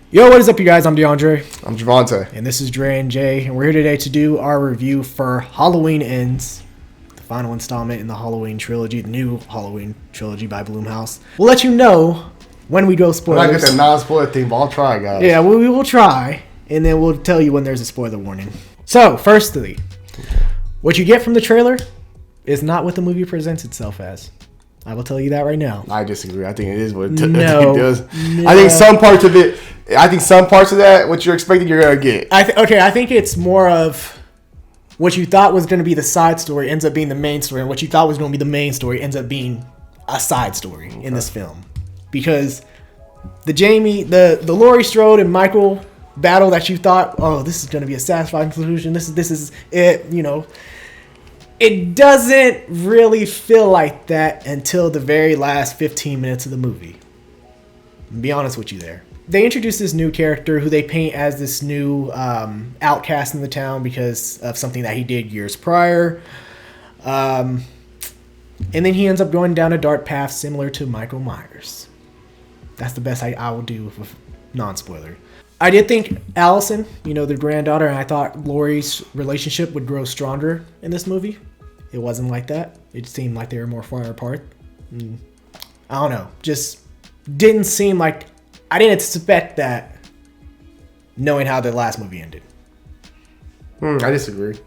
Yo, what is up, you guys? I'm DeAndre. I'm Javante. And this is Dre and Jay. And we're here today to do our review for Halloween Ends, the final installment in the Halloween trilogy, the new Halloween trilogy by Blumhouse. We'll let you know when we go spoilers. I get that non-spoiler thing, but I'll try, guys. Yeah, we will try. And then we'll tell you when there's a spoiler warning. So, firstly, what you get from the trailer is not what the movie presents itself as. I will tell you that right now. I disagree. I think it is what it No. does. I think some parts of it, what you're expecting, you're going to get. I think it's more of what you thought was going to be the side story ends up being the main story, and what you thought was going to be the main story ends up being a side story in this film. Because the Laurie Strode and Michael battle that you thought, oh, this is going to be a satisfying conclusion. This is it, It doesn't really feel like that until the very last 15 minutes of the movie. I'll be honest with you there. They introduce this new character who they paint as this new outcast in the town because of something that he did years prior. And then he ends up going down a dark path similar to Michael Myers. That's the best I will do with non-spoiler. I did think Allison, the granddaughter, and I thought Laurie's relationship would grow stronger in this movie. It wasn't like that. It seemed like they were more far apart. I don't know. Just didn't seem like... I didn't expect that knowing how the last movie ended. I disagree.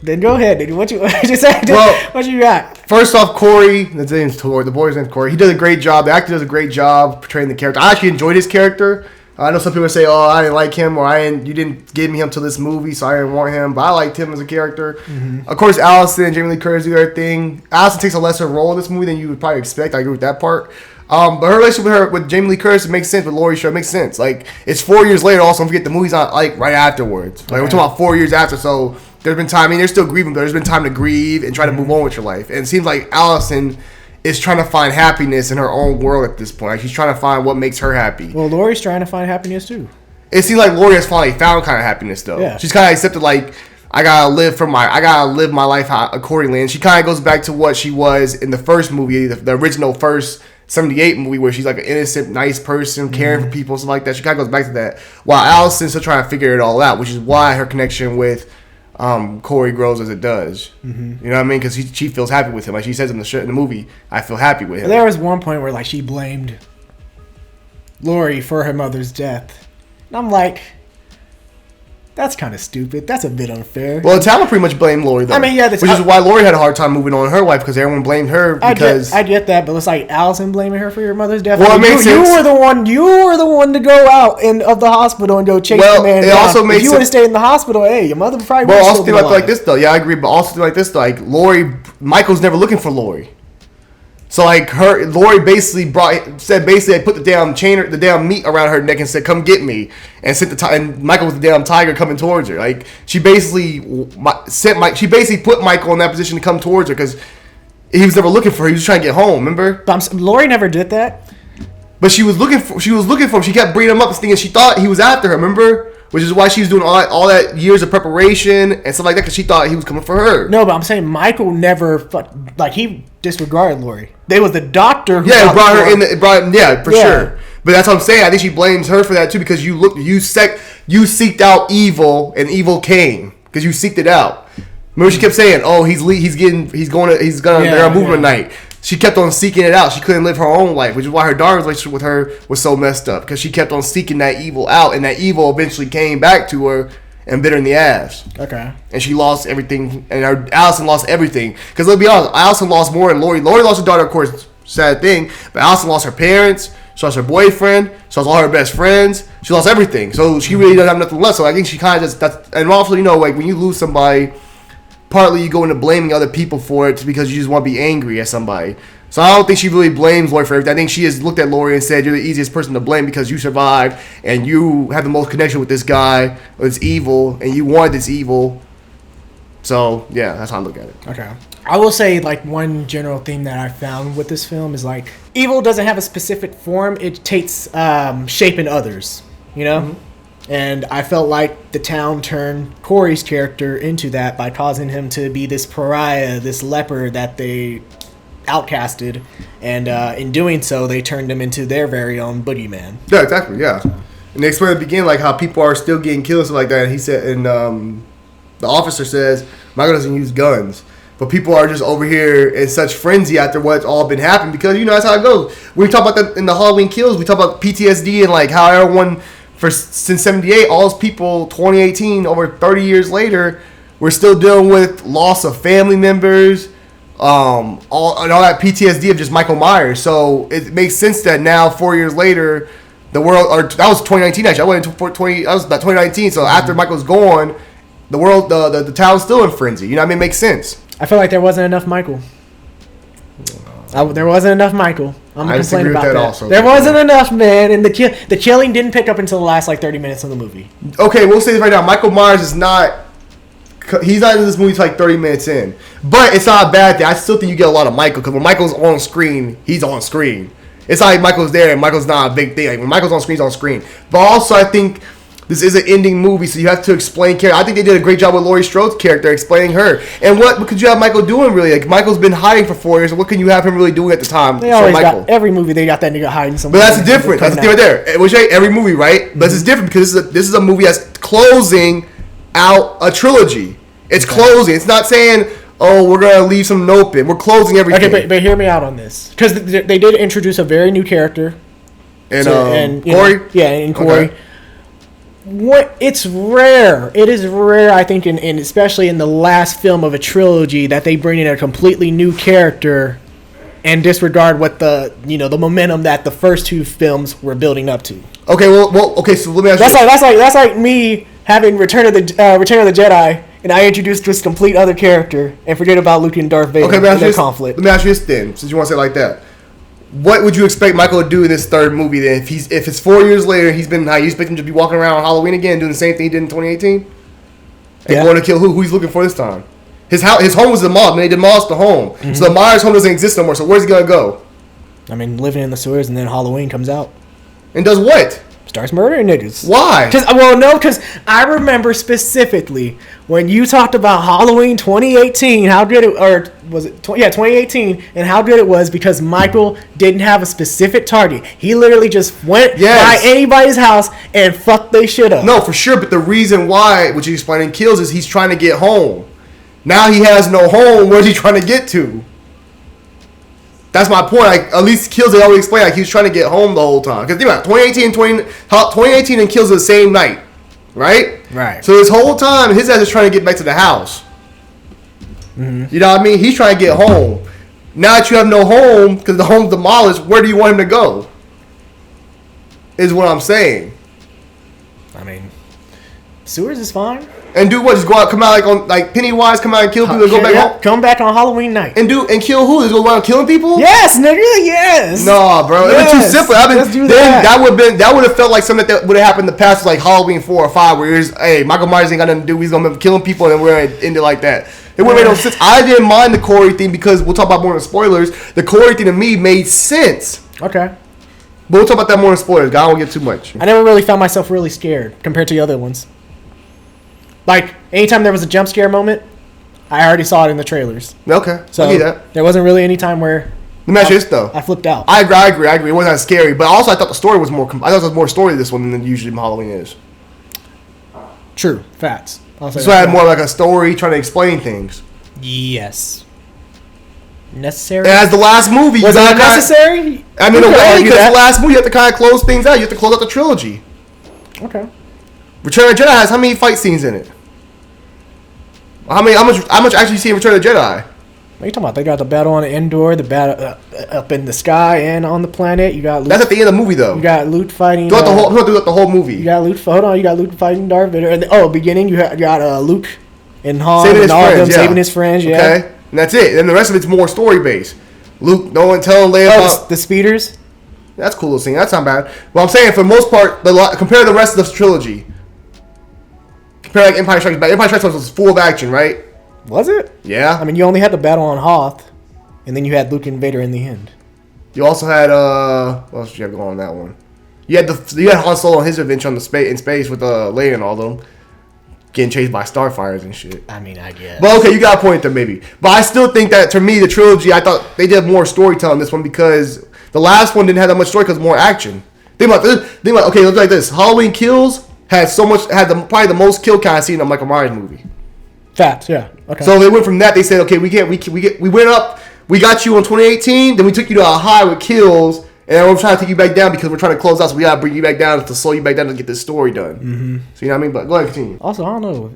Then go ahead. What you say? Well, what you got? First off, Corey, his name's Tori. The boy's name's Corey. He does a great job. The actor does a great job portraying the character. I actually enjoyed his character. I know some people say, "Oh, I didn't like him," or "You didn't give me him to this movie, so I didn't want him." But I liked him as a character. Mm-hmm. Of course, Allison and Jamie Lee Curtis do their thing. Allison takes a lesser role in this movie than you would probably expect. I agree with that part. But her relationship with Jamie Lee Curtis, it makes sense. With Laurie Strode, it makes sense. Like, it's 4 years later. Also, don't forget the movie's not like right afterwards. Like, we're talking about 4 years after. So there's been time. I mean, they're still grieving, but there's been time to grieve and try to move on with your life. And it seems like Allison is trying to find happiness in her own world at this point. Like, she's trying to find what makes her happy. Well, Laurie's trying to find happiness too. It seems like Laurie has finally found kind of happiness, though. Yeah. She's kind of accepted, like, I gotta live my life accordingly. And she kind of goes back to what she was in the first movie, the original first 78 movie, where she's like an innocent, nice person, caring for people, stuff like that. She kind of goes back to that. While Allison's still trying to figure it all out, which is why her connection with Corey grows as it does. Mm-hmm. You know what I mean? Because she feels happy with him. Like she says in the movie, I feel happy with him. There was one point where like she blamed Laurie for her mother's death. And I'm like, that's kind of stupid. That's a bit unfair. Well, the town pretty much blamed Laurie, though. I mean, yeah. Which is why Laurie had a hard time moving on her wife, because everyone blamed her because... I get that, but it's like Allison blaming her for your mother's death. Well, it makes sense. You were the one to go out of the hospital and go chase the man down. Also makes if you would have stayed in the hospital, hey, your mother probably would have also think like this, though. Yeah, I agree, but also think like this, though. Like, Michael's never looking for Laurie. So like Laurie basically put the damn meat around her neck and said, "Come get me," and and Michael was the damn tiger coming towards her. Like she basically put Michael in that position to come towards her because he was never looking for her. He was trying to get home. Remember? But Laurie never did that. But she was looking for him. She kept bringing him up, thinking she thought he was after her. Remember? Which is why she was doing all that years of prepreration and stuff like that, because she thought he was coming for her. No, but I'm saying Michael never he disregarded Laurie. They was the doctor who brought her in. For sure. But that's what I'm saying. I think she blames her for that too, because you seeked out evil and evil came because you seeked it out. Remember, she kept saying, "Oh, they're moving tonight." She kept on seeking it out. She couldn't live her own life, which is why her daughter's relationship with her was so messed up, because she kept on seeking that evil out, and that evil eventually came back to her and bit her in the ass. Okay. And she lost everything, and Allison lost everything. Because let's be honest, Allison lost more than Laurie. Laurie lost her daughter, of course, sad thing, but Allison lost her parents, she lost her boyfriend, she lost all her best friends, she lost everything. So she really doesn't have nothing left. So I think she kind of and also, like when you lose somebody, partly you go into blaming other people for it because you just want to be angry at somebody. So I don't think she really blames Laurie for everything. I think she has looked at Laurie and said, "You're the easiest person to blame because you survived and you have the most connection with this guy. It's evil and you wanted this evil." So yeah, that's how I look at it. Okay. I will say, like, one general theme that I found with this film is, like, evil doesn't have a specific form. It takes shape in others, Mm-hmm. And I felt like the town turned Corey's character into that by causing him to be this pariah, this leper that they outcasted. And in doing so, they turned him into their very own boogeyman. Yeah, exactly, yeah. And they explain at the beginning like how people are still getting killed and stuff like that. And he said, and the officer says Michael doesn't use guns, but people are just over here in such frenzy after what's all been happening because that's how it goes. When we talk about that in the Halloween Kills, we talk about PTSD and like how everyone since '78, all those people, 2018, over 30 years later, we're still dealing with loss of family members. All that PTSD of just Michael Myers. So it makes sense that now 4 years later, the world, or that was 2019 actually. I went into 20. That was about 2019. So after Michael's gone, the world, the town's still in frenzy. You know what I mean? It makes sense. I feel like there wasn't enough Michael. There wasn't enough Michael. I'm gonna complain about that. Also, there wasn't enough, man, and the killing didn't pick up until the last 30 minutes of the movie. Okay, we'll say this right now. Michael Myers is not. He's not in this movie till 30 minutes in. But it's not a bad thing. I still think you get a lot of Michael because when Michael's on screen, he's on screen. It's not like Michael's there and Michael's not a big thing. Like when Michael's on screen, he's on screen. But also, I think this is an ending movie, so you have to explain character. I think they did a great job with Laurie Strode's character, explaining her. And what could you have Michael doing, really? Like, Michael's been hiding for 4 years, so what can you have him really doing at the time? They always got, every movie, they got that nigga hiding somewhere. But that's different. That's the thing right there. Which ain't every movie, right? But this is different because this is a movie that's closing out a trilogy. It's closing. It's not saying, oh, we're going to leave something open. We're closing everything. Okay, but hear me out on this. Because they did introduce a very new character. And Corey? And Corey. Okay. It's rare. It is rare, I think, and especially in the last film of a trilogy, that they bring in a completely new character and disregard what the momentum that the first two films were building up to. Okay, okay. So let me ask you. That's like me having Return of the Jedi. And I introduced this complete other character and forget about Luke and Darth Vader and their conflict. Let me ask you this then, since you want to say it like that. What would you expect Michael to do in this third movie then? If it's 4 years later, you expect him to be walking around on Halloween again, doing the same thing he did in 2018? And going to kill who? Who he's looking for this time? His home was demolished, and they demolished the home. Mm-hmm. So the Myers home doesn't exist no more, so where's he going to go? I mean, living in the sewers, and then Halloween comes out. And does what? Starts murdering niggas. Why? Because I remember specifically when you talked about Halloween 2018, how good it, or was it 2018, and how good it was because Michael didn't have a specific target. He literally just went by anybody's house and fucked they shit up. No, for sure, but the reason why, which you explained in Kills, is he's trying to get home. Now he has no home. Where's he trying to get to? That's my point. Like, at least Kills, they always explain like he was trying to get home the whole time. Because think about it, 2018 and Kills are the same night, right? Right. So this whole time, his ass is trying to get back to the house. Mm-hmm. You know what I mean? He's trying to get home. Now that you have no home because the home's demolished, where do you want him to go? Is what I'm saying. I mean, sewers is fine. And do what? Just go out, come out like Pennywise, come out and kill people and go back home? Come back on Halloween night. And kill who? Just go around killing people? Yes, nigga, yes. Nah, bro. Yes. It was too simple. Let's do that. That would have felt like something that would have happened in the past, like Halloween 4 or 5, where hey, Michael Myers ain't got nothing to do. He's gonna be killing people, and we're gonna end it like that. It would have made no sense. I didn't mind the Corey thing because we'll talk about more in spoilers. The Corey thing to me made sense. Okay. But we'll talk about that more in spoilers. I don't get too much. I never really found myself really scared compared to the other ones. Like, anytime there was a jump scare moment, I already saw it in the trailers. Okay, so I get that. There wasn't really any time where... Let me ask you this, though. I flipped out. I agree. It wasn't that scary. But also, I thought the story was more... I thought there was more story to this one than usually Halloween is. True. Facts. So I had more like a story trying to explain things. Yes. Necessary? As the last movie... Was it necessary? I mean, in a way, because the last movie, you have to kind of close things out. You have to close out the trilogy. Okay. Return of the Jedi has how many fight scenes in it? How much actually you see in Return of the Jedi? What are you talking about? They got the battle on Endor, the battle up in the sky and on the planet. You got Luke, that's at the end of the movie, though. You got Luke fighting. Throughout the whole movie. You got Luke. Hold on, you got Luke fighting Darth Vader. And beginning you got Luke and Han saving his friends. Yeah. Okay, and that's it. And the rest of it's more story based. Luke, no one telling Leia about the speeders. That's a cool little scene. That's not bad. Well, I'm saying for the most part, compare the rest of the trilogy. Compare like Empire Strikes Back. Empire Strikes Back was full of action, right? Was it? Yeah. I mean, you only had the battle on Hoth, and then you had Luke and Vader in the end. You also had what else did you have going on that one? You had Han Solo on his adventure in space with Leia and all them, getting chased by starfires and shit. I mean, I guess. But okay, you got a point there maybe. But I still think that to me the trilogy, I thought they did more storytelling in this one because the last one didn't have that much story because more action. Think about okay, let's like this. Halloween Kills had probably the most kill count I've seen in a Michael Myers movie. Facts, yeah. Okay. So they went from that. They said, okay, we went up. We got you in 2018. Then we took you to a high with kills, and we're trying to take you back down because we're trying to close out. So we gotta bring you back down to slow you back down to get this story done. Mm-hmm. So you know what I mean? But go ahead, continue. Also, I don't know.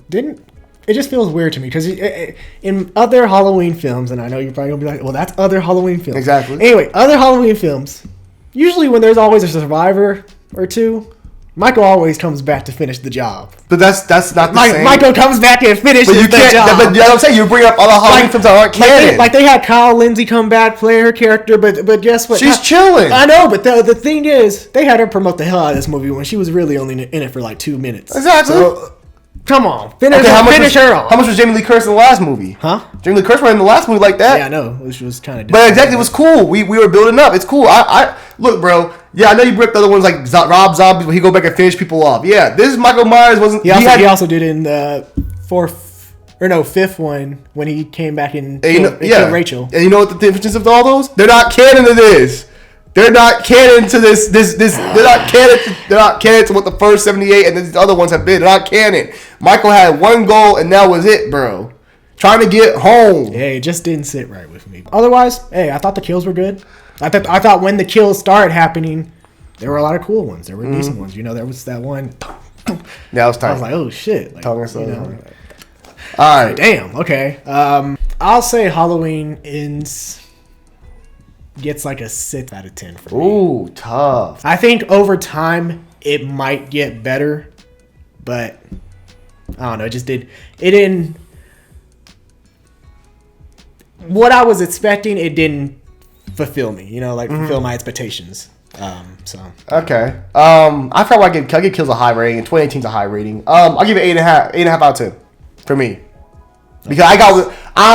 It just feels weird to me because in other Halloween films, and I know you're probably gonna be like, well, that's other Halloween films. Exactly. Anyway, other Halloween films, usually when there's always a survivor or two, Michael always comes back to finish the job. But that's not the same. Michael comes back and finishes the job. But you know what I'm saying? You bring up other Halloween films that aren't canon. Like they had Kyle Lindsay come back, play her character, but guess what? She's chilling. I know, but the thing is, they had her promote the hell out of this movie when she was really only in it for like 2 minutes. Exactly. So, come on, finish her off. How much was Jamie Lee Curtis in the last movie? Huh? Jamie Lee Curtis was in the last movie like that. Yeah, I know. Which was kind of. But exactly, it was cool. We were building up. It's cool. I look, bro. Yeah, I know you ripped other ones like Rob Zombie, but he go back and finish people off. Yeah, this Michael Myers wasn't. He also did in the fifth one when he came back and killed Rachel. And you know what the difference is of all those? They're not canon to this. They're not canon to this. They're not canon. They're not canon to what the first 78 and these other ones have been. They're not canon. Michael had one goal and that was it, bro. Trying to get home. Yeah, it just didn't sit right with me. Otherwise, hey, I thought the kills were good. I thought when the kills started happening, there were a lot of cool ones. There were decent ones. You know, there was that one. Yeah, I was tight. I was like, oh shit. Like, all right. Damn. Okay. I'll say Halloween Ends gets like a 6 out of 10 for me. Ooh, tough. I think over time it might get better, but I don't know. It didn't. What I was expecting, it didn't fulfill me. You know, like fulfill my expectations. So okay. I forgot why I give Kills a high rating, and 2018's a high rating. I'll give it 8.5 out of 10 for me. Because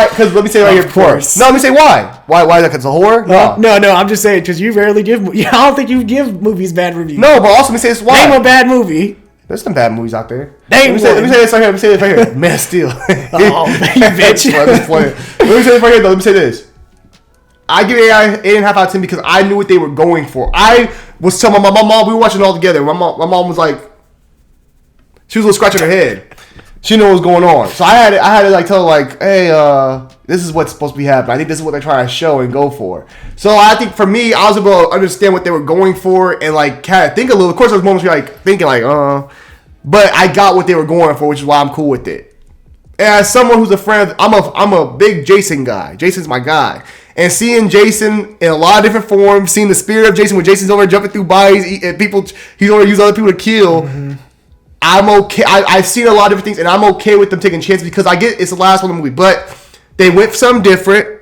because let me say right here before. No, let me say why. Why is that? Because it's a horror? No. I'm just saying because you rarely give. I don't think you give movies bad reviews. No, but also let me say this why. Name a bad movie. There's some bad movies out there. Let me say this right here. Man of Steel. Oh, you bitch. Let me say this right here though. Let me say this. I give it 8.5 out of 10 because I knew what they were going for. I was telling my mom, we were watching it all together. My mom was like, she was a little scratching her head. She knew what was going on. So I had to like tell her like, hey, this is what's supposed to be happening. I think this is what they're trying to show and go for. So I think for me, I was able to understand what they were going for and like kind of think a little. Of course, there was moments where like thinking like, but I got what they were going for, which is why I'm cool with it. And as someone who's a friend, I'm a big Jason guy. Jason's my guy. And seeing Jason in a lot of different forms, seeing the spirit of Jason when Jason's over jumping through bodies and people, he's over use other people to kill. Mm-hmm. I'm okay. I've seen a lot of different things, and I'm okay with them taking chances because I get it's the last one of the movie, but they went for something different.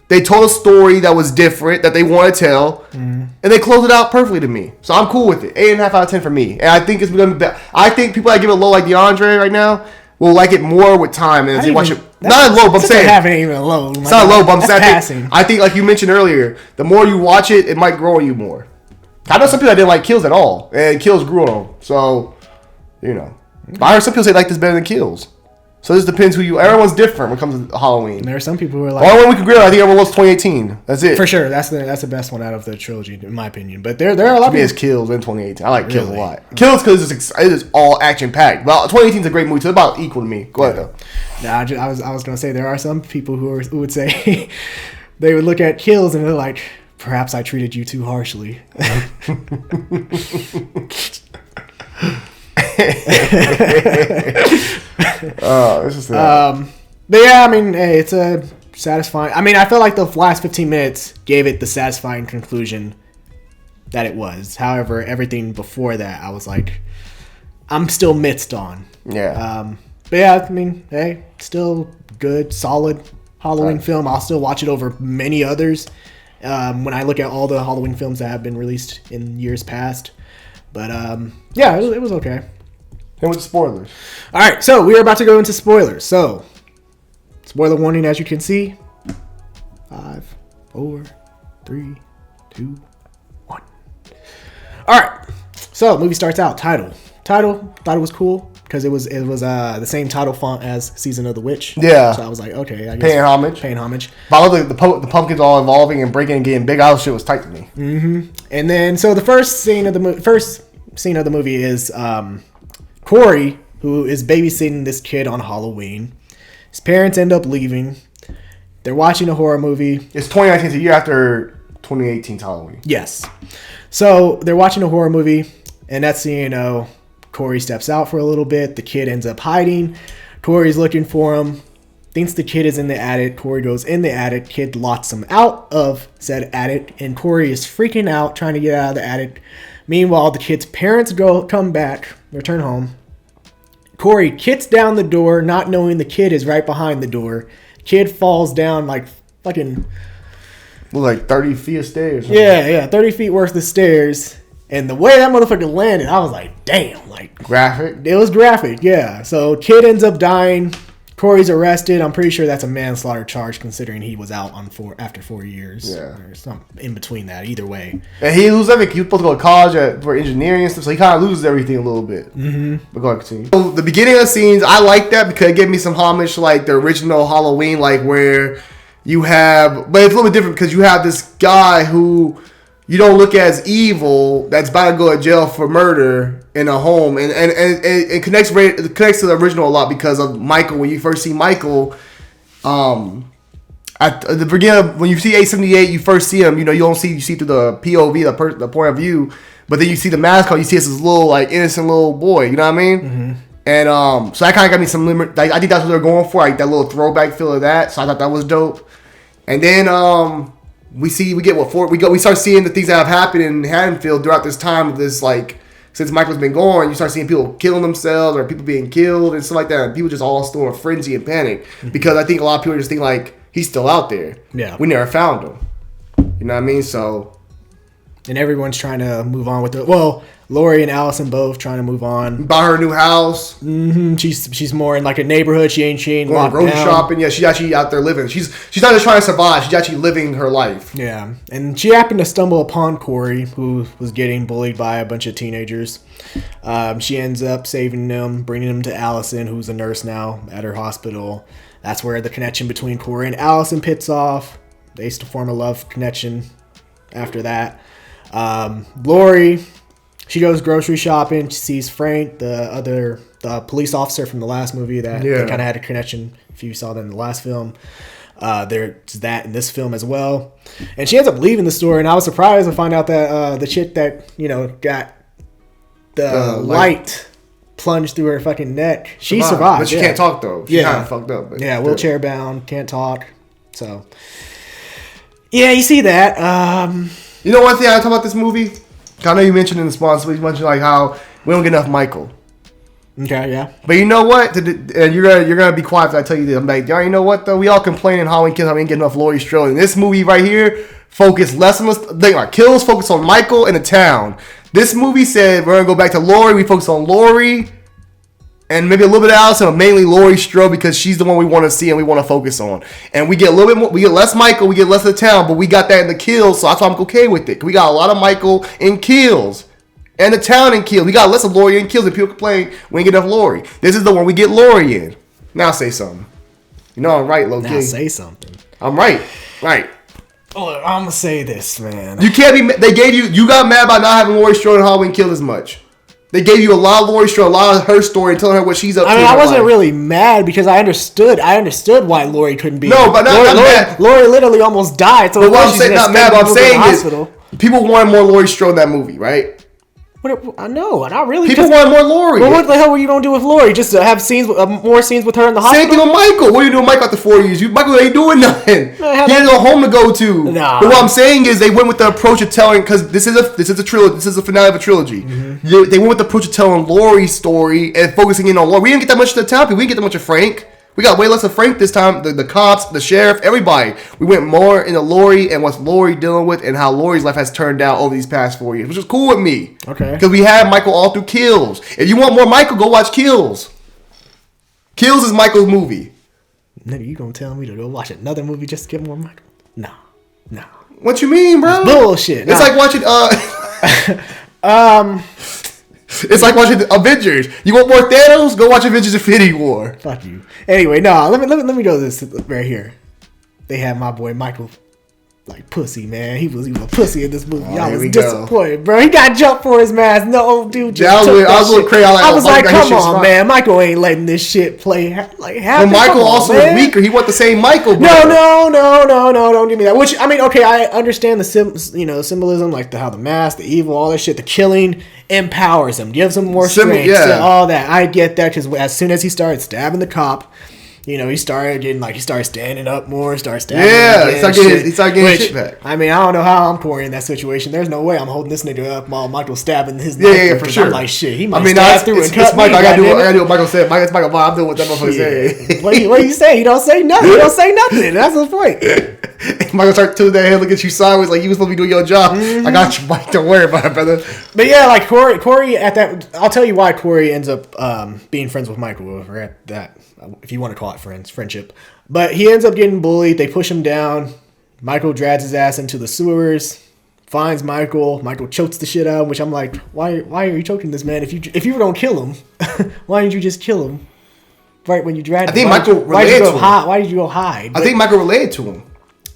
They told a story that was different that they want to tell, and they closed it out perfectly to me. So I'm cool with it. 8.5 out of 10 for me, and I think it's gonna be better. I think people that give it low like DeAndre right now will like it more with time and as they watch it. Not low, but I'm saying haven't even low. It's not low, but I'm saying I think like you mentioned earlier, the more you watch it, it might grow on you more. I know some people that didn't like Kills at all, and Kills grew on them. So. You know, but I heard some people say like this better than Kills. So this depends who you. Everyone's different when it comes to Halloween. And there are some people who are like. The only one we can agree on, I think everyone loves 2018. That's it for sure. That's the best one out of the trilogy in my opinion. But there are a lot of people. It's Kills in 2018. I like Kills a lot. Kills because it is all action packed. Well, 2018 is a great movie. So it's about equal to me. Go ahead though. Nah, I was gonna say there are some people who would say they would look at Kills and they're like, perhaps I treated you too harshly. This is but yeah, I mean, hey, it's a satisfying. I mean, I feel like the last 15 minutes gave it the satisfying conclusion that it was. However, everything before that, I was like, I'm still midst on. Yeah. But yeah, I mean, hey, still good, solid Halloween film. I'll still watch it over many others. When I look at all the Halloween films that have been released in years past, but yeah, it was okay. And with spoilers. All right, so we're about to go into spoilers. So, spoiler warning, as you can see. 5, 4, 3, 2, 1. All right, so movie starts out. Title. Thought it was cool because it was the same title font as Season of the Witch. Yeah. So I was like, okay, I guess Paying homage. Paying homage. But I love the pumpkins all evolving and breaking and getting big. All shit was tight to me. And then, so the first scene of the movie is Corey, who is babysitting this kid on Halloween. His parents end up leaving. They're watching a horror movie. It's 2019, the year after 2018's Halloween. Yes. So they're watching a horror movie, and that's, you know, Corey steps out for a little bit. The kid ends up hiding. Corey's looking for him. Thinks the kid is in the attic. Corey goes in the attic. Kid locks him out of said attic, and Corey is freaking out, trying to get out of the attic. Meanwhile, the kid's parents come back, return home. Corey kicks down the door, not knowing the kid is right behind the door. Kid falls down like fucking... Like 30 feet of stairs. Yeah, 30 feet worth of stairs. And the way that motherfucker landed, I was like, damn. Like, graphic? It was graphic, yeah. So kid ends up dying. Corey's arrested. I'm pretty sure that's a manslaughter charge, considering he was out on after 4 years. Yeah. Or something in between that, either way. And he loses everything. He was supposed to go to college for engineering and stuff, so he kind of loses everything a little bit. But go ahead, continue. So the beginning of the scenes, I like that because it gave me some homage to like the original Halloween, like where you have, but it's a little bit different because you have this guy who you don't look at as evil that's about to go to jail for murder in a home, and it connects to the original a lot because of Michael. When you first see Michael, at the beginning of, when you see 878, you first see him. You see through the POV, the point of view, but then you see the mascot. You see this little like innocent little boy. You know what I mean? And so that kind of got me some limit. Like, I think that's what they're going for, like that little throwback feel of that. So I thought that was dope. And then we start seeing the things that have happened in Haddonfield throughout this time of this, like, since Michael's been gone. You start seeing people killing themselves or people being killed and stuff like that. And people just all still in frenzy and panic because I think a lot of people just think like he's still out there. Yeah, we never found him. You know what I mean? So, and everyone's trying to move on with it. Well, Lori and Allison both trying to move on. Bought her a new house. She's more in like a neighborhood. She ain't going locked grocery down. shopping. Yeah, she's actually out there living. She's not just trying to survive. She's actually living her life. Yeah, and she happened to stumble upon Corey, who was getting bullied by a bunch of teenagers. She ends up saving him, bringing him to Allison, who's a nurse now at her hospital. That's where the connection between Corey and Allison pits off. They used to form a love connection after that. Lori, she goes grocery shopping. She sees Frank, the police officer from the last movie that they kind of had a connection. If you saw that in the last film, there's that in this film as well. And she ends up leaving the store, and I was surprised to find out that the chick that got the light plunged through her fucking neck, she survived. But she can't talk though. She's kind of fucked up. But wheelchair bound, can't talk. So yeah, you see that. You know one thing I talk about this movie? I know you mentioned in the sponsor, you mentioned like how we don't get enough Michael. Okay, yeah. But you know what? And you're gonna be quiet if I tell you this. I'm like, you know what though? We all complain in Halloween Kills how we didn't get enough Laurie Strode. In this movie right here, focus less on kills, focus on Michael and the town. This movie said we're gonna go back to Laurie. We focus on Laurie and maybe a little bit of Allison, but mainly Laurie Strode because she's the one we want to see and we want to focus on. And we get a little bit more, we get less Michael, we get less of the town, but we got that in the kills, so that's why I'm okay with it. We got a lot of Michael in kills. And the town in kills. We got less of Laurie in kills, and people complain we ain't get enough Laurie. This is the one we get Laurie in. Now say something. You know I'm right, low-key. Now say something. I'm right. Right. Oh, I'm gonna say this, man. You can't be. They gave you got mad about not having Laurie Strode in Halloween Kills as much. They gave you a lot of Laurie Strode, a lot of her story, and telling her what she's up to. I mean, I wasn't really mad because I understood why Laurie couldn't be. No, but not mad. Laurie literally almost died. So but what I'm saying, not mad. What I'm saying is, people wanted more Laurie Strode in that movie, right? I know, not really. People want more Laurie. Well, what the hell were you gonna do with Laurie? Just to have scenes, more scenes with her in the hospital? Same thing with Michael. What are you doing, Michael, after 4 years? Michael ain't doing nothing. He had no home to go to. Nah. But what I'm saying is, they went with the approach of telling, because this is a trilogy. This is the finale of a trilogy. Mm-hmm. They went with the approach of telling Laurie's story and focusing in on Laurie. We didn't get that much of the town people. We didn't get that much of Frank. We got way less of Frank this time. The cops, the sheriff, everybody. We went more into Laurie and what's Laurie dealing with and how Laurie's life has turned out over these past 4 years, which is cool with me. Okay. Because we had Michael all through Kills. If you want more Michael, go watch Kills. Kills is Michael's movie. Nigga, you gonna tell me to go watch another movie just to get more Michael? No. What you mean, bro? It's bullshit. It's like watching It's like watching Avengers. You want more Thanos? Go watch Avengers Infinity War. Fuck you. Anyway, no, let me go to this right here. They had my boy Michael like pussy, man. He was a pussy in this movie. I was disappointed, bro. He got jumped for his mask. No, dude. I was a little crazy. I was like, come on, man. Michael ain't letting this shit play. Like, but Michael also was weaker. He wasn't the same Michael, bro. No. Don't give me that. Which, I mean, okay, I understand the symbolism, like how the mask, the evil, all that shit, the killing empowers him, gives him more strength, all that. I get that because as soon as he started stabbing the cop, he started getting he started standing up more, started stabbing. Yeah, he started getting shit back. I mean, I don't know how I'm pouring in that situation. There's no way I'm holding this nigga up while Michael's stabbing his neck. Yeah, for sure. I'm like, shit, he might stab through and cut Michael. me. I gotta do what Michael said. It's Michael. I'm doing what that motherfucker said. What do you say? He don't say nothing. He don't say nothing. That's the point. Michael started to that head, look at you sideways like you was supposed to be doing your job. I got you, Mike. Don't worry about it, brother. But yeah, like Corey at that. I'll tell you why Corey ends up being friends with Michael. At that, if you want to call it friendship. But he ends up getting bullied. They push him down. Michael drags his ass into the sewers. Finds Michael. Michael chokes the shit out. Which I'm like, why are you choking this man? If you were gonna kill him, why didn't you just kill him? Right when you dragged him. I think Michael related to him. Why did you go hide? I think Michael related to him.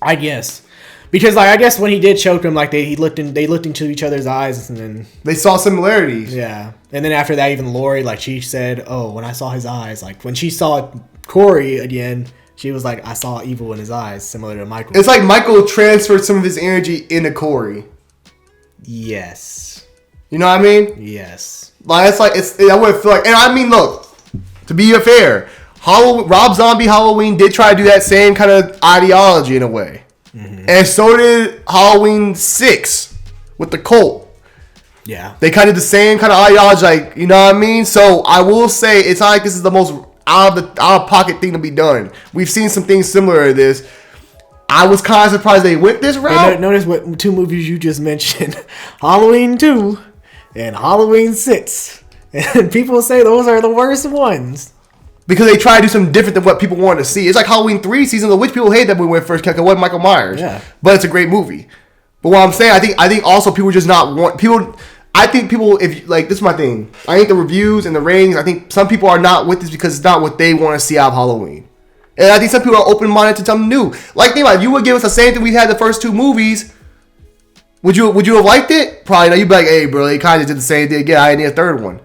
I guess. Because I guess when he did choke him, they looked into each other's eyes and then they saw similarities. Yeah, and then after that, even Lori, she said, "Oh, when I saw his eyes, when she saw Corey again, she was like, I saw evil in his eyes, similar to Michael." It's like Michael transferred some of his energy into Corey. Yes. You know what I mean? Yes. I wouldn't feel like, and I mean, look, to be fair, Rob Zombie Halloween did try to do that same kind of ideology in a way. Mm-hmm. And so did Halloween 6 with the cult. Yeah. They kind of did the same kind of ideology, you know what I mean? So I will say it's not like this is the most out of pocket thing to be done. We've seen some things similar to this. I was kind of surprised they went this route. Hey, notice what two movies you just mentioned. Halloween 2 and Halloween 6. And people say those are the worst ones. Because they try to do something different than what people wanted to see. It's like Halloween 3 season of the witch. People hate that movie when it first came out. It wasn't Michael Myers. Yeah. But it's a great movie. But what I'm saying, I think also people just not want people. I think people, if this is my thing. I think the reviews and the ratings. I think some people are not with this because it's not what they want to see out of Halloween. And I think some people are open minded to something new. Like, think about it, if you would give us the same thing we had the first two movies. Would you have liked it? Probably not. You'd be like, hey, bro, they kind of did the same thing again. I need a third one.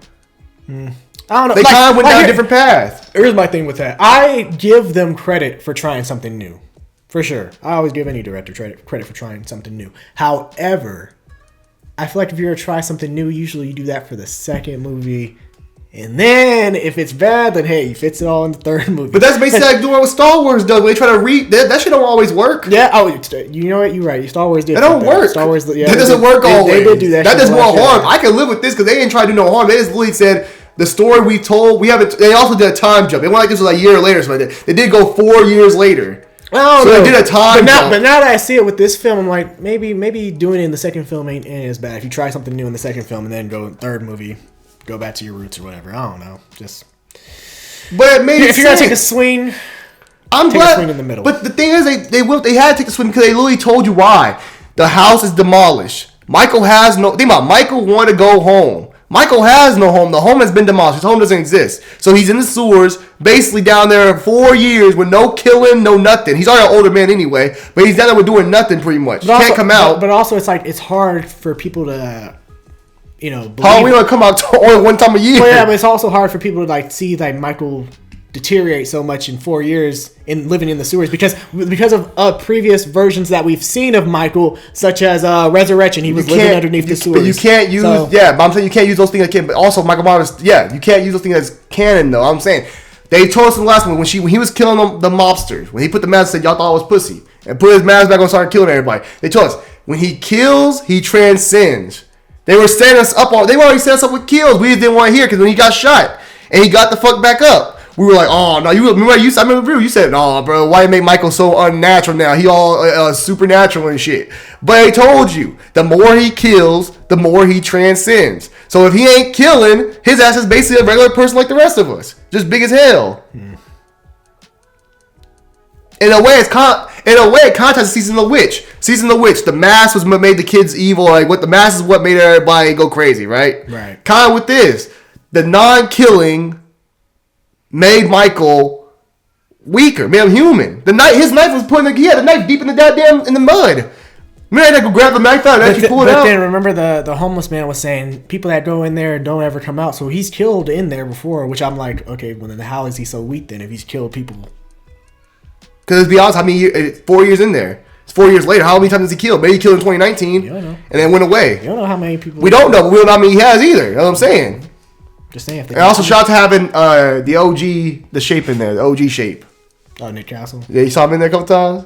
I don't know. They kind of went down a different path. Here's my thing with that. I give them credit for trying something new. For sure. I always give any director credit for trying something new. However, I feel like if you're going to try something new, usually you do that for the second movie. And then, if it's bad, then hey, you fix it all in the third movie. But that's basically like doing what Star Wars does. When they try to read that shit don't always work. Yeah. Oh, you know what? You're right. Star Wars did. That don't work. Star Wars. Yeah, that doesn't work always. They did do that. That does more harm. I can live with this because they didn't try to do no harm. They just literally said the story we told. We haven't. They also did a time jump. It wasn't like this was a year later. So they did go 4 years later. So they did a time jump. But now that I see it with this film, I'm like, maybe doing it in the second film ain't as bad. If you try something new in the second film and then go third movie. Go back to your roots or whatever. I don't know. But it made sense. If you're gonna take a swing, I'm take glad. A swing in the middle. But the thing is, they had to take a swing because they literally told you why. The house is demolished. Michael has no. Think about it, Michael wanted to go home. Michael has no home. The home has been demolished. His home doesn't exist. So he's in the sewers, basically down there 4 years with no killing, no nothing. He's already an older man anyway, but he's down there with doing nothing pretty much. He can't come out. But also, it's hard for people to. Halloween will come out only one time a year. Well, yeah, but it's also hard for people to see Michael deteriorate so much in 4 years in living in the sewers because of previous versions that we've seen of Michael, such as Resurrection. He was living underneath the sewers. But you can't use but I'm saying you can't use those things as canon. But also Michael Myers, you can't use those things as canon though. I'm saying they told us in the last one when he was killing the mobsters, when he put the mask, said y'all thought it was pussy, and put his mask back on and started killing everybody. They told us when he kills, he transcends. They were setting us up they were already set us up with kills. We just didn't want to hear because when he got shot and he got the fuck back up, we were like, oh no, I remember you said, no, bro, why you make Michael so unnatural now? He all supernatural and shit. But I told you, the more he kills, the more he transcends. So if he ain't killing, his ass is basically a regular person like the rest of us, just big as hell. In a way, it's kind of, in a way, it contests Season of the Witch. Season of the Witch. The mask was what made the kids evil. Like what the mask is what made everybody go crazy, right? Right. Kind of with this, the non-killing made Michael weaker, made him human. His knife was he had the knife deep in the mud. Man, I could grab the knife out and actually pull it out. But then remember the homeless man was saying people that go in there don't ever come out. So he's killed in there before, which I'm like, okay, well then how is he so weak then if he's killed people? Because to be honest, 4 years in there. It's 4 years later. How many times has he killed? Maybe he killed in 2019 You don't know. and then went away. You don't know how many people. We don't know, but we don't know how many he has either. You know what I'm saying? Just saying. If And also shout out to having the OG, the shape in there, the OG shape. Oh, Nick Castle. Yeah, you saw him in there a couple times?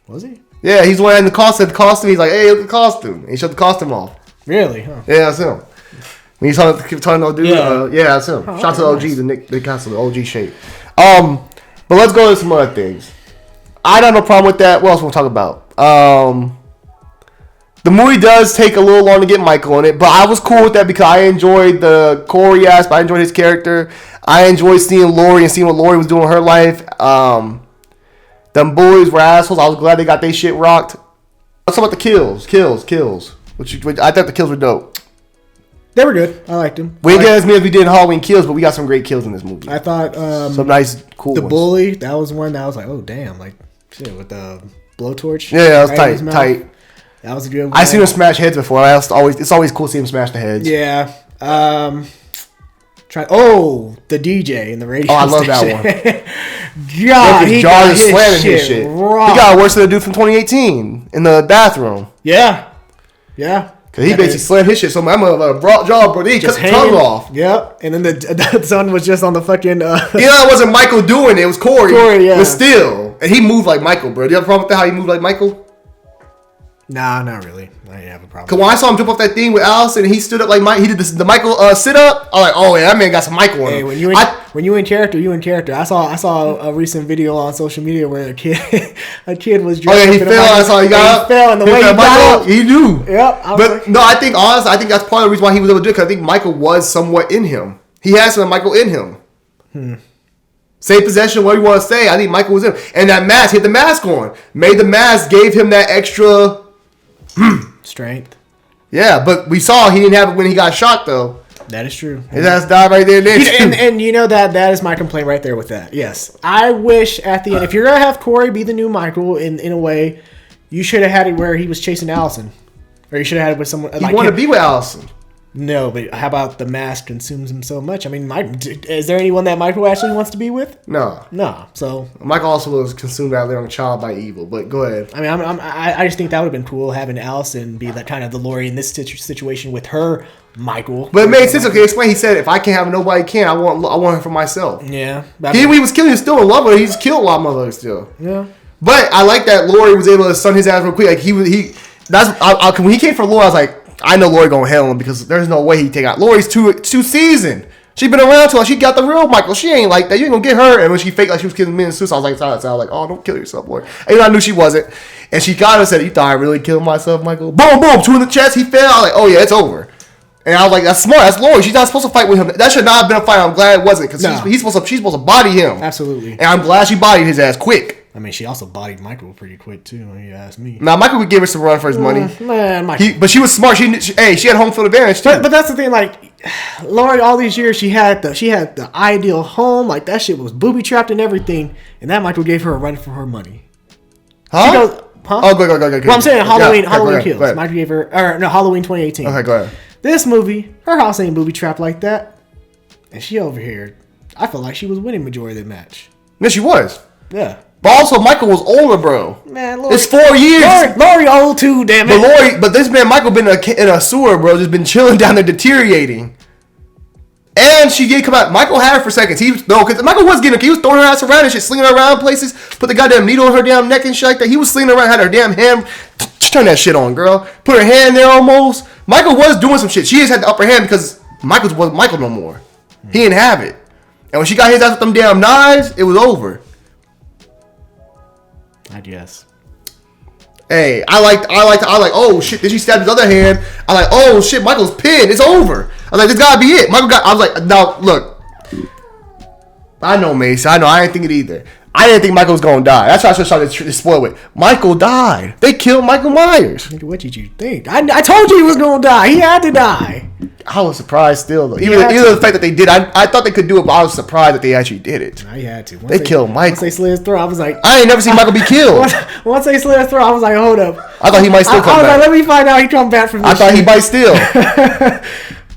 Was he? Yeah, he's wearing the costume. He's like, hey, look at the costume. And he showed the costume off. Really? Huh. Yeah, that's him. When he's telling no dude, Yeah. that's him. Oh, Shout out to the OG, nice. the Nick Castle, the OG shape. But let's go to some other things. I don't have no problem with that. What else we'll talk about? The movie does take a little long to get Michael in it, but I was cool with that because I enjoyed the Corey aspect. I enjoyed his character. I enjoyed seeing Lori and seeing what Lori was doing in her life. Them bullies were assholes. I was glad they got their shit rocked. Let's talk about the kills. I thought the kills were dope. They were good. I liked them. We didn't get as many as we did in Halloween Kills, but we got some great kills in this movie. I thought Some nice, cool the ones. bully, that was one that I was like, oh damn, like shit with the blowtorch. Yeah, that was right in his mouth. tight. That was a good one. I seen him smash heads before. It's always cool to see him smash the heads. Yeah. The DJ in the radio. Oh, I love that station. one. God, His he jaw got is his slamming shit his shit. rocked. He got worse than the dude from 2018 in the bathroom. Yeah. Cause he basically slammed his shit. So my jaw, bro. He cut the tongue off. Yep. And then the son was just on the fucking. It wasn't Michael doing it. It was Corey. Yeah. But still, and he moved like Michael, bro. Do you have a problem with that? How he moved like Michael? Nah, not really. I didn't have a problem. Cause when I saw him jump off that thing with Allison, and he stood up like Mike. He did the Michael sit up. I was like, oh yeah, that man got some Michael on him. Hey, when you in character, you in character. I saw a recent video on social media where a kid was. Oh yeah, he fell. I saw he got up. He fell, and the way he got up, he knew. Yep. But no, I think that's part of the reason why he was able to do it. Because I think Michael was somewhat in him. He has some Michael in him. Same possession, what you want to say. I think Michael was in him. And that mask, hit the mask on. Made the mask, gave him that extra strength. Yeah, but we saw he didn't have it when he got shot, though. That is true. His ass died right there and then. And you know that is my complaint right there with that. Yes. I wish at the end, if you're going to have Corey be the new Michael in a way, you should have had it where he was chasing Allison. Or you should have had it with someone. He wanted to be with Allison. No, but how about the mask consumes him so much? I mean, is there anyone that Michael actually wants to be with? No. So Michael also was consumed by a young child by evil. But go ahead. I mean, I just think that would have been cool having Allison be that kind of the Lori in this situation with her Michael. But it made sense. Okay, explain. He said, "If I can't have nobody can, I want her for myself." Yeah. He was killing. He was still in love with her. He's killed a lot of motherfuckers still. Yeah. But I like that Lori was able to stun his ass real quick. Like when he came for Lori, I was like, I know Lori gonna handle him because there's no way he'd take out. Lori's too seasoned. She been around too long. She got the real Michael. She ain't like that. You ain't gonna get her. And when she faked like she was killing me and suicide, I was like, oh, don't kill yourself, Lori. And I knew she wasn't. And she got her and said, you thought I really killed myself, Michael? Boom, boom, 2 in the chest. He fell. I was like, oh yeah, it's over. And I was like, that's smart. That's Lori. She's not supposed to fight with him. That should not have been a fight. I'm glad it wasn't because she's supposed to body him. Absolutely. And I'm glad she bodied his ass quick. I mean, she also bodied Michael pretty quick too. When you ask me. Now Michael would give her some run for his money. Man, Michael. But she was smart. She had home field advantage too. But that's the thing. Like Lori, all these years she had the ideal home. Like that shit was booby trapped and everything. And that Michael gave her a run for her money. Huh? She goes, huh? Oh, go. Well, I'm saying Halloween Halloween Kills. Michael gave her, Halloween 2018. Okay, go ahead. This movie, her house ain't booby trapped like that. And she over here, I felt like she was winning majority of the match. No, she was. Yeah. But also, Michael was older, bro. Man, Lori, it's 4 years. Lori old too, damn it. But this man, Michael, been in a sewer, bro. Just been chilling down there, deteriorating. And she did come out. Michael had her for seconds. Because Michael was getting her. He was throwing her ass around and shit, slinging her around places. Put the goddamn needle in her damn neck and shit like that. He was slinging her around, had her damn hand. Turn that shit on, girl. Put her hand there almost. Michael was doing some shit. She just had the upper hand because Michael wasn't Michael no more. He didn't have it. And when she got his ass with them damn knives, it was over. I guess. Hey, I like, oh shit, then she stabbed his other hand. I like, oh shit, Michael's pinned. It's over. I was like, this gotta be it. I was like, now look. I know, Mace. I know. I didn't think it either. I didn't think Michael was gonna die. That's why I was trying to spoil it. Michael died. They killed Michael Myers. Nigga, what did you think? I told you he was gonna die. He had to die. I was surprised still though. Even the fact that they did, I thought they could do it, but I was surprised that they actually did it. No, he had to. They killed Michael. Once they slit his throat, I was like, I ain't never seen Michael be killed. once they slit his throat, I was like, hold up. I thought he might still come I was back. like, let me find out he come back from this I thought he shit. might still.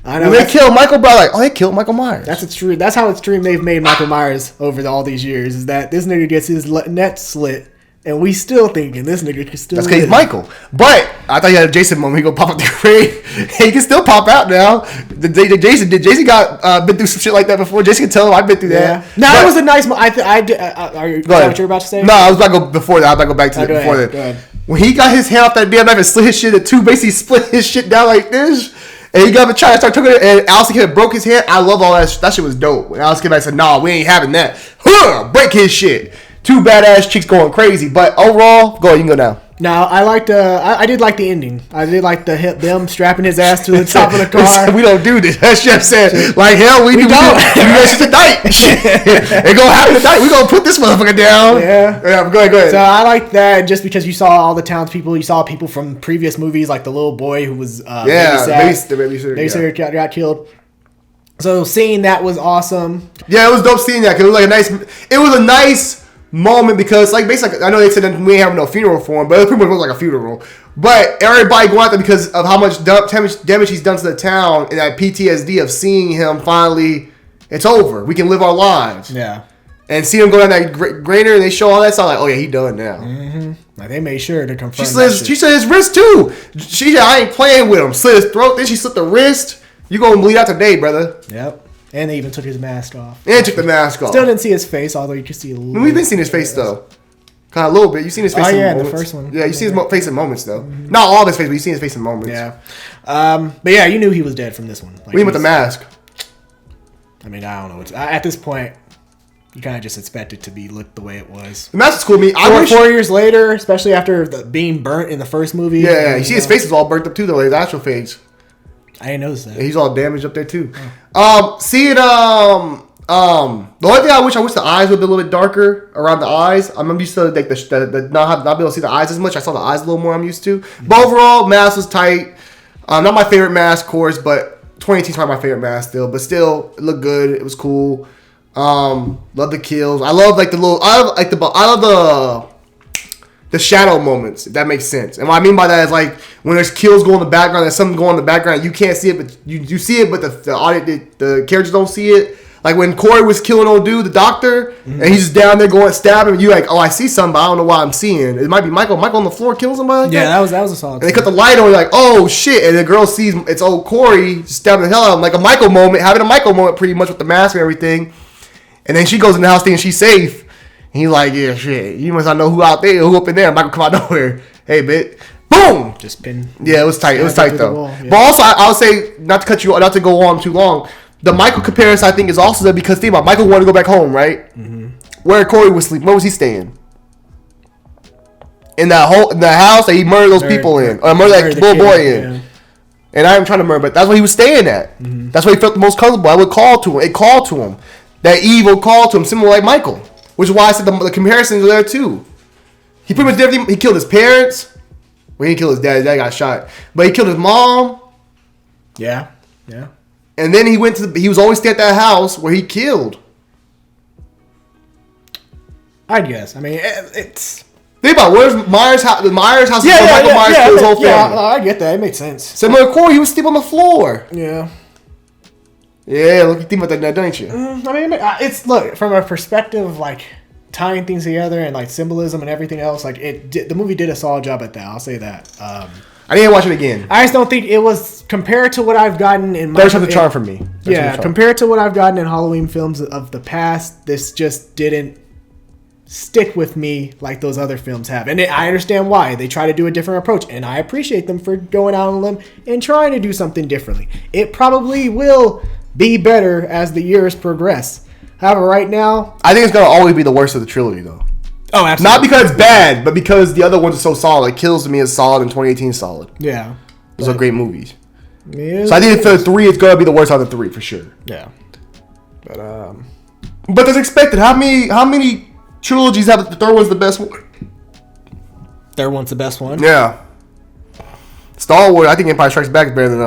I know. When they killed Michael, bro, like, oh, they killed Michael Myers. That's extreme. That's how extreme they've made Michael Myers over all these years. Is that this nigga gets his neck slit, and we still thinking this nigga can still. That's because he's Michael. But I thought he had a Jason moment. He gonna pop out the grave. He can still pop out now. Jason got been through some shit like that before. Jason can tell him I've been through that. No, but, it was a nice. Are you? Is that what you're about to say? No, I was about to go before that. I was about to go back to it before Go that. ahead. When he got his hand off that BMF and slid his shit in two, basically split his shit down like this. And he got to try to start taking it, and Allison Kid broke his hand. I love all that. That shit was dope. When Allison Kid said, "Nah, we ain't having that." Break his shit. Two badass chicks going crazy. But overall, go ahead, you can go now. No, I liked. I did like the ending. I did like them strapping his ass to the top of the car. We don't do this. That's Jeff said. Like hell, we do this tonight. It gonna happen tonight. We gonna put this motherfucker down. Yeah. Go ahead. So I like that just because you saw all the townspeople. You saw people from previous movies, like the little boy who was the babysitter got killed. So seeing that was awesome. Yeah, it was dope seeing that because it was a nice moment because like basically I know they said that we ain't having no funeral for him, but it pretty much was like a funeral. But everybody going out there because of how much damage he's done to the town and that PTSD of seeing him finally. It's over. We can live our lives. Yeah. And see him go down that grader and they show all that stuff like, oh yeah, he done now. Mm-hmm. Like they made sure to confirm. She slit his wrist too. She said I ain't playing with him. Slit his throat. Then she slit the wrist. You gonna bleed out today, brother. Yep. And they even took his mask off. And took the mask off. Still didn't see his face, although you could see a little. We've been seeing his face though. Kind of a little bit. You've seen his face in moments. The first one. Yeah, you see his face in moments though. Mm-hmm. Not all of his face, but you see his face in moments. Yeah. But yeah, you knew he was dead from this one. Like, what with the mask? I mean, I don't know. At this point, you kind of just expect it to be look the way it was. The mask is cool. I wish 4 years later, especially after being burnt in the first movie. Yeah, you see his face is all burnt up too though. His actual face. I didn't notice that. Yeah, he's all damaged up there too. See it. The only thing I wish the eyes would be a little bit darker around the eyes. I'm used to like the not be able to see the eyes as much. I saw the eyes a little more. I'm used to. Mm-hmm. But overall, mask was tight. Not my favorite mask, of course, but 2018 is probably my favorite mask still. But still, it looked good. It was cool. Love the kills. I love like I love the shadow moments, if that makes sense. And what I mean by that is like when there's kills go in the background, there's something going in the background, you can't see it, but you see it, but the characters don't see it. Like when Corey was killing old dude, the doctor, mm-hmm. and he's just down there going stabbing, you like, oh, I see something, but I don't know what I'm seeing. It might be Michael. Michael on the floor killing somebody. Like that was a solid. And they cut the light on, you're like, oh shit, and the girl sees it's old Corey stabbing the hell out of him, like a Michael moment, having a Michael moment pretty much with the mask and everything. And then she goes in the house thinking she's safe. And he's like, yeah, shit. You must not know who out there, who up in there. Michael come out nowhere. Hey, bitch. Boom. Just pin. Yeah, it was tight. It was tight though. Wall, yeah. But also, I would say not to go on too long. The Michael comparison I think is also there because think about Michael wanted to go back home, right? Mm-hmm. Where Corey was sleeping, where was he staying? In the house that he murdered those people in, or murdered that little boy in. Yeah. And I am trying to murder, but that's where he was staying at. Mm-hmm. That's where he felt the most comfortable. I would call to him. It called to him. That evil called to him, similar like Michael. Which is why I said the comparisons are there too. He pretty much did everything. He killed his parents. Well, he didn't kill his dad. His dad got shot. But he killed his mom. Yeah. And then he he was always staying at that house where he killed. I guess. I mean, it's... Think about where's Myers' house. The Myers' house is where Michael Myers killed his whole family. Yeah, I get that. It makes sense. Similar to Corey, he was sleeping on the floor. Yeah. Yeah, look, you think about that, don't you? I mean, it's look from a perspective of like tying things together and like symbolism and everything else. Like the movie did a solid job at that. I'll say that. I didn't watch it again. I just don't think it was compared to what I've gotten in. There's the charm for me. Compared to what I've gotten in Halloween films of the past, this just didn't stick with me like those other films have. And I understand why. They try to do a different approach, and I appreciate them for going out on a limb and trying to do something differently. It probably will be better as the years progress. However, right now, I think it's gonna always be the worst of the trilogy, though. Oh, absolutely. Not because it's bad, but because the other ones are so solid. Like Kills to me is solid, and 2018 is solid. Yeah, those are great movies. Yeah, so I think for 3, it's gonna be the worst out of the 3 for sure. Yeah, but that's expected. How many trilogies have the third one's the best one. Third one's the best one. Yeah. Star Wars, I think Empire Strikes Back is better than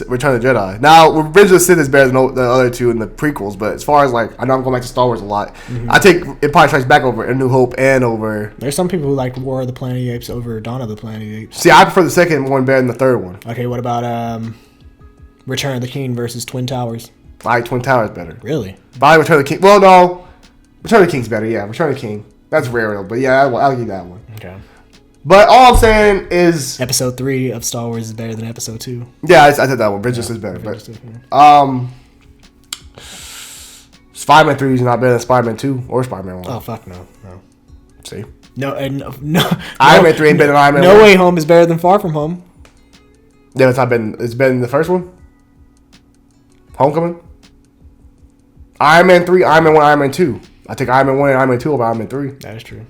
Return of the Jedi. Now, Revenge of the Sith is better than the other two in the prequels, but as far as like, I know I'm going back to Star Wars a lot. I take Empire Strikes Back over A New Hope and over. There's some people who like War of the Planet of the Apes over Dawn of the Planet of the Apes. See, I prefer the second one better than the third one. Okay, what about Return of the King versus Twin Towers? I like Twin Towers better. Really? But I Return of the King. Well, no. Return of the King's better, yeah. Return of the King. That's rare, though, but yeah, I'll give you that one. Okay. But all I'm saying is Episode 3 of Star Wars is better than Episode 2. Yeah, I said that one. Bridges is better. But Spider-Man 3 is not better than Spider-Man 2 or Spider-Man 1. Oh, fuck no. See? No. Iron Man 3 ain't better than Iron Man 1. No Way Home is better than Far From Home. Yeah, it's better than the first one? Homecoming? Iron Man 3, Iron Man 1, Iron Man 2. I take Iron Man 1 and Iron Man 2 over Iron Man 3. That is true.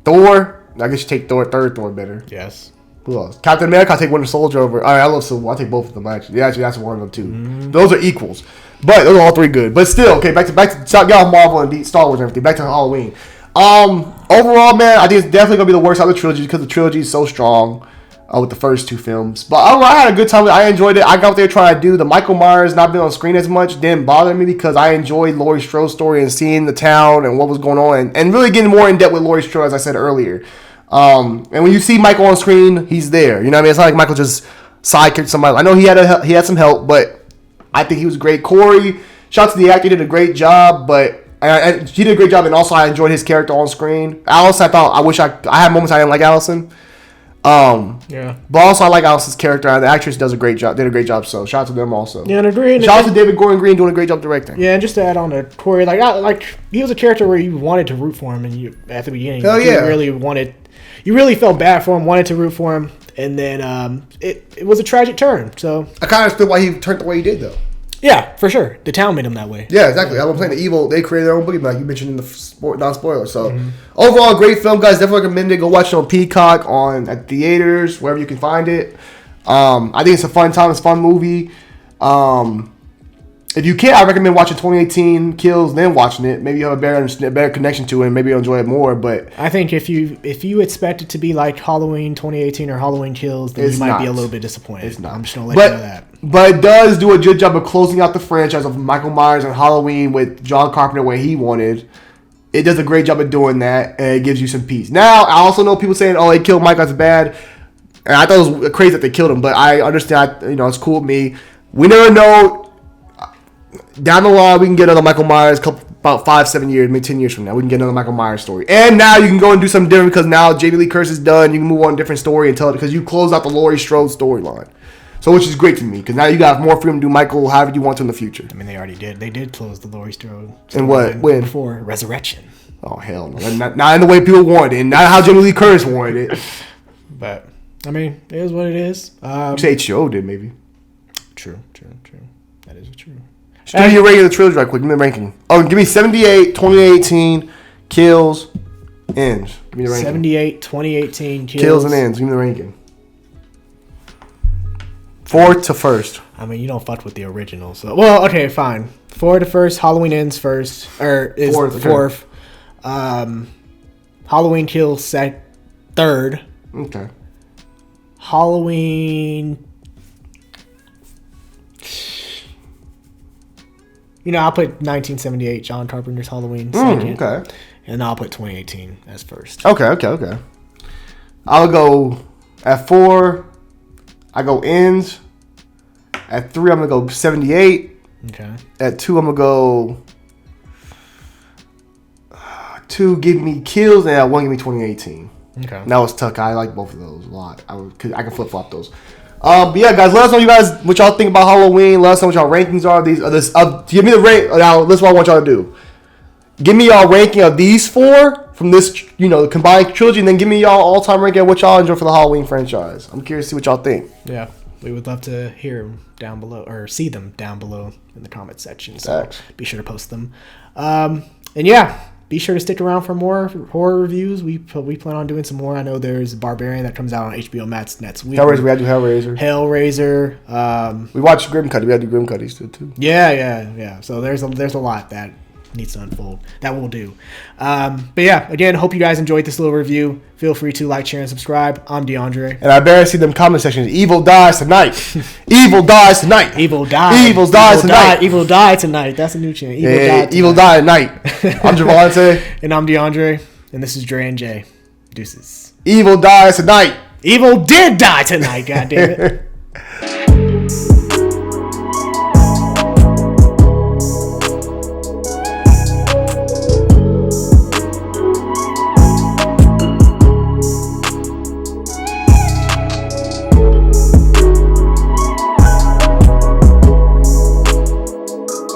Thor, I guess you take third Thor better. Yes. Who else? Captain America, I take Winter Soldier over. I love Civil War. I take both of them, actually. Yeah, actually, that's one of them, too. Those are equals. But those are all three good. But still, okay, back to get off Marvel and Star Wars and everything. Back to Halloween. Overall, man, I think it's definitely going to be the worst out of the trilogy because the trilogy is so strong with the first two films. But I had a good time. I enjoyed it. I got what they were trying to do. The Michael Myers not being on screen as much didn't bother me because I enjoyed Laurie Strode's story and seeing the town and what was going on and really getting more in depth with Laurie Strode, as I said earlier. And when you see Michael on screen, he's there. You know what I mean? It's not like Michael just sidekicked somebody. I know he had some help, but I think he was great. Corey, shout out to the actor, he did a great job, but he did a great job, and also I enjoyed his character on screen. Alice, I had moments I didn't like Allison. Yeah. But also I like Alice's character, and the actress did a great job. So shout out to them also. Yeah, and agree. Shout out to David Gordon Green doing a great job directing. Yeah, and just to add on to Corey, he was a character where you wanted to root for him, and you at the beginning, you really felt bad for him, wanted to root for him, and then it was a tragic turn. So I kind of understood why he turned the way he did, though. Yeah, for sure. The town made him that way. Yeah, exactly. I'm playing the evil. They created their own boogeyman, like you mentioned in the non-spoiler. So overall, great film, guys. Definitely recommend it. Go watch it on Peacock, at theaters, wherever you can find it. I think it's a fun time. It's a fun movie. If you can't, I recommend watching 2018 Kills, then watching it. Maybe you have a better connection to it, and maybe you'll enjoy it more. But I think if you expect it to be like Halloween 2018 or Halloween Kills, then you might be a little bit disappointed. It's not. I'm just gonna let you know that. But it does do a good job of closing out the franchise of Michael Myers and Halloween with John Carpenter where he wanted. It does a great job of doing that, and it gives you some peace. Now, I also know people saying, "Oh, they killed Mike. That's bad," and I thought it was crazy that they killed him. But I understand. It's cool with me. We never know. Down the line, we can get another Michael Myers about 5-7 years, maybe 10 years from now. We can get another Michael Myers story. And now you can go and do something different because now Jamie Lee Curtis is done. You can move on to a different story and tell it because you closed out the Laurie Strode storyline. So, which is great for me because now you got more freedom to do Michael however you want to in the future. I mean, they already did. They did close the Laurie Strode. And what? When? Before Resurrection. Oh, hell no. Not in the way people wanted it. Not how Jamie Lee Curtis wanted it. But, I mean, it is what it is. You say HBO did, maybe. True. That is true. Just give me your rating of the trilogy right quick. Give me the ranking. Oh, give me 78, 2018, Kills, Ends. Give me the ranking. 78, 2018, Kills and Ends. Give me the ranking. 4th to 1st. I mean, you don't fuck with the original. So, well, okay, fine. 4 to 1st, Halloween Ends first. Or is 4th. Halloween Kills 3rd. Okay. Halloween... I'll put 1978, John Carpenter's Halloween second. Okay. And I'll put 2018 as first. Okay. I'll go at 4. I go Ends. At 3, I'm going to go 78. Okay. At 2, I'm going to go... 2, give me Kills. And at 1, give me 2018. Okay. That was tough. I like both of those a lot. I can flip-flop those. But yeah, guys, let us know what y'all think about Halloween. Let us know what y'all rankings are. Give me the rank. Now, this is what I want y'all to do. Give me y'all ranking of these 4 from this, the combined trilogy, and then give me y'all all-time ranking of what y'all enjoy for the Halloween franchise. I'm curious to see what y'all think. Yeah, we would love to hear them down below, or see them down below in the comment section. So be sure to post them. And yeah. Be sure to stick around for more horror reviews. We plan on doing some more. I know there's Barbarian that comes out on HBO Max next week. Hellraiser, we gotta do Hellraiser. Hellraiser. We watched Grim Cuddy. We gotta do Grim Cuddies too. Yeah. So there's a lot that needs to unfold. That will do. But yeah, again, hope you guys enjoyed this little review. Feel free to like, share, and subscribe. I'm DeAndre. And I barely see them comment sections. Evil dies tonight. Evil dies tonight. Evil dies. Evil dies tonight. Evil die tonight. That's a new chant. Evil die tonight. I'm Javante. And I'm DeAndre. And this is Dre and Jay. Deuces. Evil dies tonight. Evil did die tonight, goddammit.